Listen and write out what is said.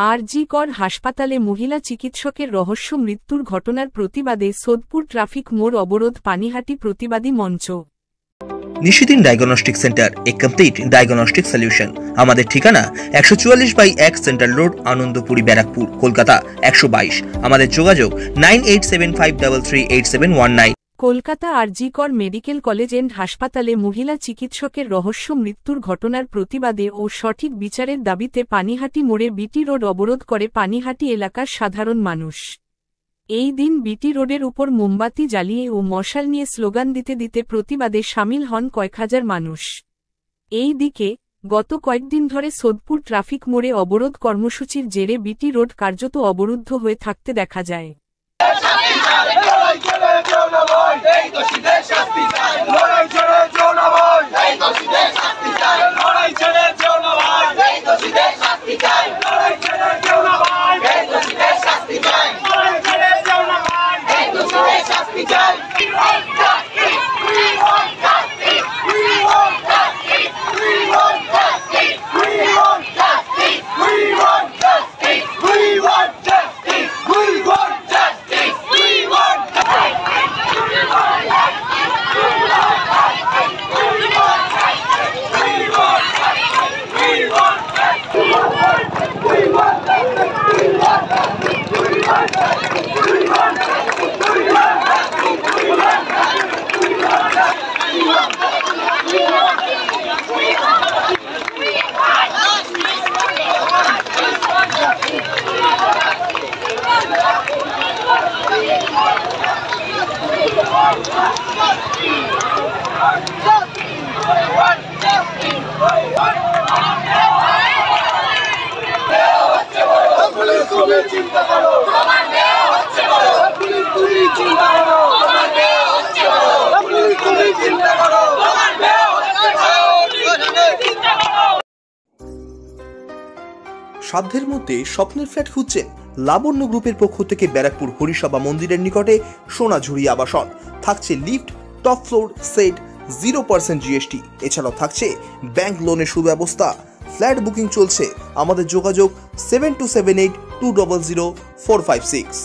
আর.জি. কর হাসপাতালে মহিলা চিকিৎসকের রহস্য মৃত্যুর ঘটনার প্রতিবাদে সোদপুর ট্রাফিক মোড় অবরোধ পানিহাটি প্রতিবাদী মঞ্চ। নিশিদিন ডায়াগনস্টিক সেন্টার, এ কমপ্লিট ডায়াগনস্টিক সলিউশন। আমাদের ঠিকানা 144/1 সেন্ট্রাল রোড, আনন্দপুরি, ব্যারাকপুর, কলকাতা 122। আমাদের যোগাযোগ 9875338719। কলকাতা আর.জি. কর মেডিকেল কলেজ এন্ড হাসপাতালে মহিলা চিকিৎসকের রহস্য মৃত্যুর ঘটনার প্রতিবাদে ও সঠিক বিচারের দাবিতে পানিহাটি মোড়ে বিটি রোড অবরোধ করে পানিহাটি এলাকার সাধারণ মানুষ। এই দিন বিটি রোডের উপর মোমবাতি জ্বালিয়ে ও মশাল নিয়ে স্লোগান দিতে দিতে প্রতিবাদে সামিল হন কয়েক হাজার মানুষ। এই দিকে গত কয়েকদিন ধরে সোদপুর ট্রাফিক মোড়ে অবরোধ কর্মসূচির জেরে বিটি রোড কার্যত অবরুদ্ধ হয়ে থাকতে দেখা যায়। সাধ্যের মধ্যে স্বপ্নের ফ্ল্যাট খুঁজছেন? লাবণ্য গ্রুপের পক্ষ থেকে ব্যারাকপুর হরিসভা মন্দিরের নিকটে সোনাঝুরি আবাসন। থাকছে lift, top floor, set, 0% GST। এছাড়াও থাকছে ব্যাংক লোনের সুব্যবস্থা। ফ্ল্যাট বুকিং চলছে। আমাদের যোগাযোগ 7278200456।